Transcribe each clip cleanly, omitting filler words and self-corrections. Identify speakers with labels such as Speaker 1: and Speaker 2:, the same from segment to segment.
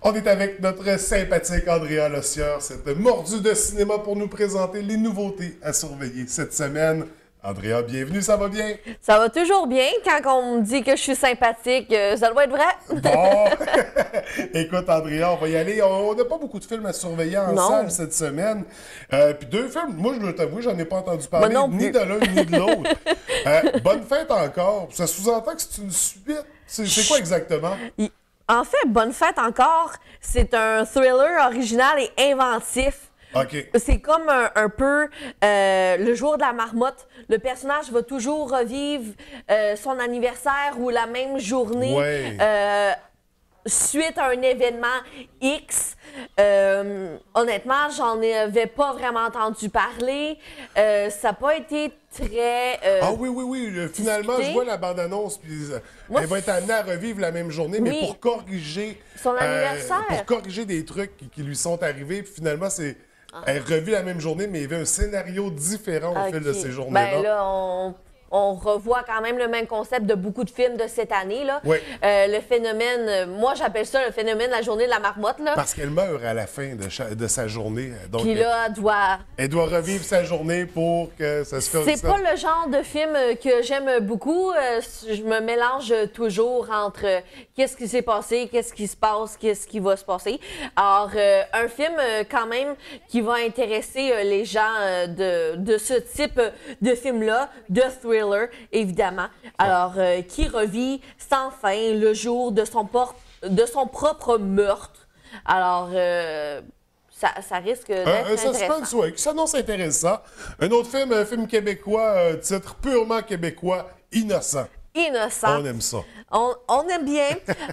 Speaker 1: On est avec notre sympathique Andrea Lossieur, cette mordue de cinéma pour nous présenter les nouveautés à surveiller cette semaine. Andrea, bienvenue, ça va bien?
Speaker 2: Ça va toujours bien. Quand on me dit que je suis sympathique, ça doit être vrai.
Speaker 1: Bon! Écoute, Andrea, on va y aller. On n'a pas beaucoup de films à surveiller en salle cette semaine. Puis deux films, moi, je dois t'avouer, j'en ai pas entendu parler, ni de l'un ni de l'autre. Bonne fête encore. Ça sous-entend que c'est une suite. C'est quoi exactement?
Speaker 2: En fait, Bonne fête encore, c'est un thriller original et inventif.
Speaker 1: Okay.
Speaker 2: C'est comme un peu le jour de la marmotte. Le personnage va toujours revivre son anniversaire ou la même journée suite à un événement X. Honnêtement, j'en avais pas vraiment entendu parler. Ça n'a pas été très
Speaker 1: ah oui. Finalement, je vois la bande-annonce, puis elle va être amenée à revivre la même journée, mais pour corriger
Speaker 2: son anniversaire.
Speaker 1: Pour corriger des trucs qui lui sont arrivés. Puis finalement, elle revit la même journée, mais il y avait un scénario différent au fil de ces journées-là.
Speaker 2: Ben là, on revoit quand même le même concept de beaucoup de films de cette année, là.
Speaker 1: Oui.
Speaker 2: Le phénomène, moi j'appelle ça le phénomène de la journée de la marmotte, là.
Speaker 1: Parce qu'elle meurt à la fin de sa journée. Donc,
Speaker 2: puis là,
Speaker 1: elle doit revivre sa journée pour que ça se fasse.
Speaker 2: C'est pas le genre de film que j'aime beaucoup. Je me mélange toujours entre qu'est-ce qui s'est passé, qu'est-ce qui se passe, qu'est-ce qui va se passer. Alors, un film quand même qui va intéresser les gens de ce type de film-là, de thriller, évidemment. Alors, qui revit sans fin le jour de son propre meurtre. Alors, ça risque d'être intéressant.
Speaker 1: Suspense, oui, qui s'annonce intéressant. Un autre film, un film québécois, titre purement québécois, Innocent.
Speaker 2: Innocent.
Speaker 1: On aime ça.
Speaker 2: On aime bien,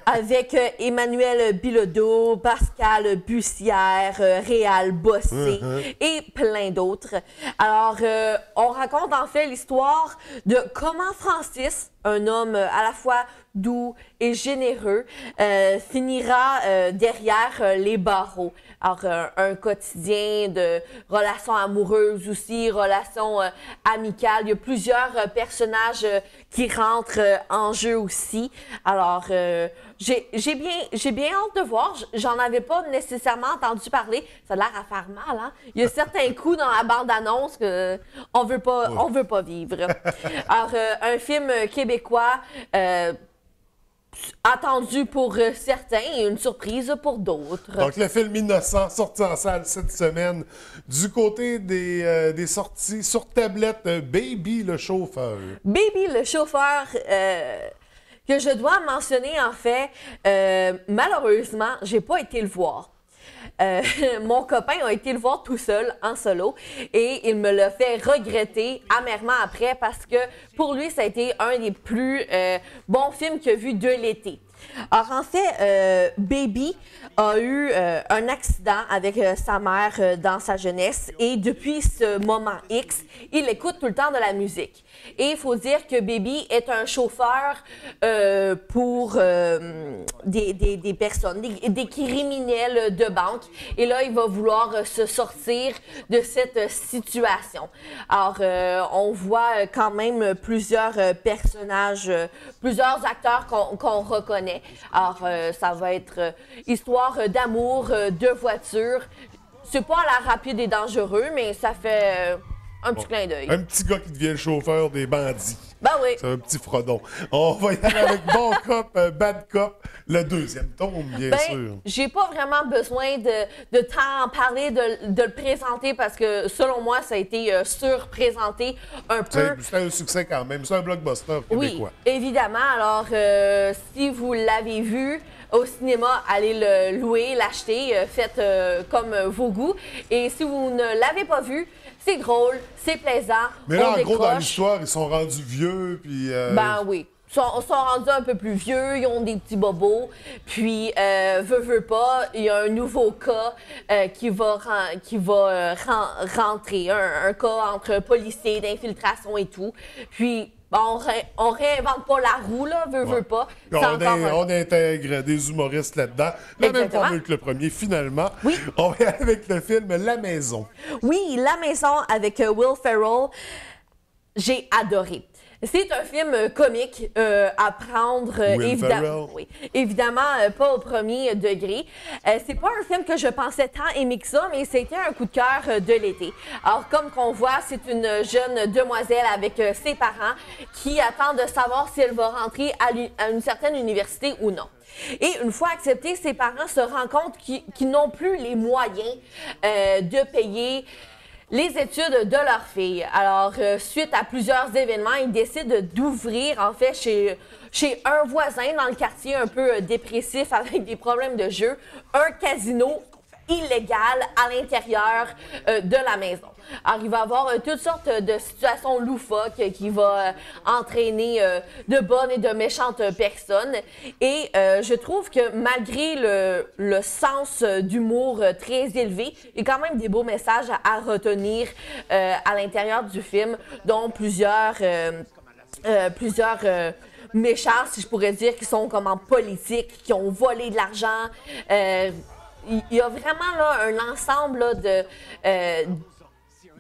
Speaker 2: avec Emmanuel Bilodeau, Pascal Bussière, Réal Bossé et plein d'autres. Alors, on raconte en fait l'histoire de comment Francis, un homme à la fois doux et généreux, finira derrière les barreaux. Alors, un quotidien de relations amoureuses aussi, relations amicales. Il y a plusieurs personnages qui rentrent en jeu aussi. Alors, j'ai bien hâte de voir. J'en avais pas nécessairement entendu parler. Ça a l'air à faire mal, hein? Il y a certains coups dans la bande-annonce qu'on veut pas vivre. Alors, un film québécois attendu pour certains et une surprise pour d'autres.
Speaker 1: Donc, le film Innocent, sorti en salle cette semaine. Du côté des sorties sur tablette, Baby le chauffeur.
Speaker 2: Baby le chauffeur, que je dois mentionner en fait, malheureusement, j'ai pas été le voir. Mon copain a été le voir tout seul, en solo, et il me l'a fait regretter amèrement après parce que pour lui, ça a été un des plus bons films qu'il a vu de l'été. Alors en fait, Baby a eu un accident avec sa mère dans sa jeunesse et depuis ce moment X, il écoute tout le temps de la musique. Et il faut dire que Baby est un chauffeur pour des personnes, des criminels de banque. Et là, il va vouloir se sortir de cette situation. Alors, on voit quand même plusieurs personnages, plusieurs acteurs qu'on reconnaît. Alors, ça va être histoire d'amour, de voiture. C'est pas à la rapide et dangereux, mais ça fait un petit clin d'œil.
Speaker 1: Un petit gars qui devient le chauffeur des bandits.
Speaker 2: Ben oui.
Speaker 1: C'est un petit fredon. On va y aller avec Bon Cop, Bad Cop, le deuxième tome, bien sûr.
Speaker 2: J'ai pas vraiment besoin de t'en parler, de le présenter parce que selon moi, ça a été surprésenté un peu.
Speaker 1: C'est un succès quand même. C'est un blockbuster québécois.
Speaker 2: Oui, évidemment. Alors, si vous l'avez vu au cinéma, allez le louer, l'acheter, faites comme vos goûts. Et si vous ne l'avez pas vu, c'est drôle, c'est plaisant.
Speaker 1: Mais là, en gros, dans l'histoire, ils sont rendus vieux, puis...
Speaker 2: Ben oui. Ils sont rendus un peu plus vieux, ils ont des petits bobos, puis veut pas, il y a un nouveau cas qui va rentrer, un cas entre policiers, d'infiltration et tout. Puis on réinvente pas la roue, là, veut pas.
Speaker 1: On intègre des humoristes là-dedans. La même formule que le premier, finalement.
Speaker 2: Oui.
Speaker 1: On va avec le film La Maison.
Speaker 2: Oui, La Maison avec Will Ferrell. J'ai adoré. C'est un film comique à prendre, évidemment pas au premier degré. C'est pas un film que je pensais tant aimer que ça, mais c'était un coup de cœur de l'été. Alors, comme qu'on voit, c'est une jeune demoiselle avec ses parents qui attend de savoir si elle va rentrer à une certaine université ou non. Et une fois acceptée, ses parents se rendent compte qu'ils n'ont plus les moyens de payer les études de leur fille. Alors, suite à plusieurs événements, ils décident d'ouvrir, en fait, chez un voisin dans le quartier un peu dépressif avec des problèmes de jeu, un casino illégal à l'intérieur de la maison. Alors, il va y avoir toutes sortes de situations loufoques qui vont entraîner de bonnes et de méchantes personnes. Et je trouve que malgré le sens d'humour très élevé, il y a quand même des beaux messages à retenir à l'intérieur du film, dont plusieurs méchants, si je pourrais dire, qui sont comme en politique, qui ont volé de l'argent. Il y a vraiment là, un ensemble là,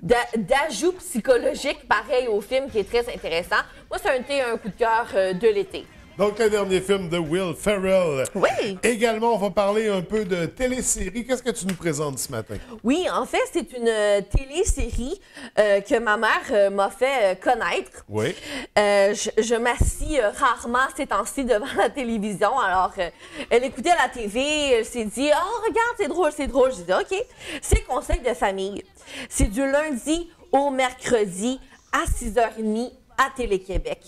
Speaker 2: d'ajouts psychologiques pareil au film qui est très intéressant. Moi, ça a été un coup de cœur de l'été.
Speaker 1: Donc, le dernier film de Will Ferrell.
Speaker 2: Oui.
Speaker 1: Également, on va parler un peu de télésérie. Qu'est-ce que tu nous présentes ce matin?
Speaker 2: Oui, en fait, c'est une télésérie que ma mère m'a fait connaître.
Speaker 1: Oui.
Speaker 2: Je m'assis rarement ces temps-ci devant la télévision. Alors, elle écoutait la TV, elle s'est dit « Oh, regarde, c'est drôle, c'est drôle. » Je dis « OK. » C'est Conseil de famille. C'est du lundi au mercredi à 6h30 à Télé-Québec.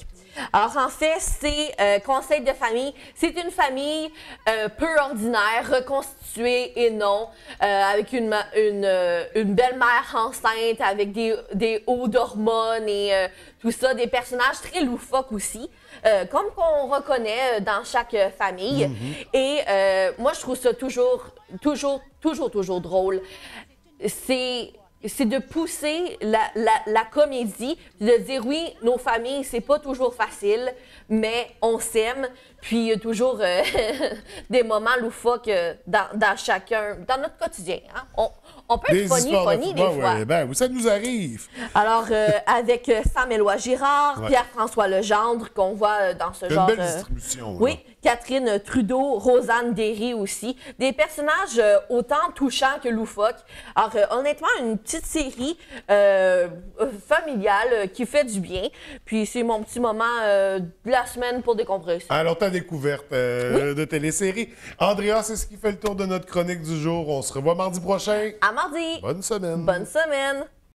Speaker 2: Alors, en fait, c'est Conseil de famille. C'est une famille peu ordinaire, reconstituée et non, avec une belle-mère enceinte, avec des hauts d'hormones et tout ça, des personnages très loufoques aussi, comme qu'on reconnaît dans chaque famille. Mm-hmm. Et moi, je trouve ça toujours drôle. C'est de pousser la comédie, de dire oui, nos familles, c'est pas toujours facile, mais on s'aime, puis il y a toujours des moments loufoques dans notre quotidien. Hein? On peut être funny des fois.
Speaker 1: Ouais, ben, ça nous arrive.
Speaker 2: Alors, avec Sam-Éloi Girard, ouais. Pierre-François Legendre, qu'on voit dans ce genre...
Speaker 1: Une belle distribution.
Speaker 2: Oui, Catherine Trudeau, Rosanne Derry aussi. Des personnages autant touchants que loufoques. Alors, honnêtement, une petite série familiale qui fait du bien. Puis, c'est mon petit moment de la semaine pour décompresser.
Speaker 1: Alors, ta découverte de télésérie. Andrea, c'est ce qui fait le tour de notre chronique du jour. On se revoit mardi prochain.
Speaker 2: À mardi.
Speaker 1: Bonne semaine.
Speaker 2: Bonne semaine.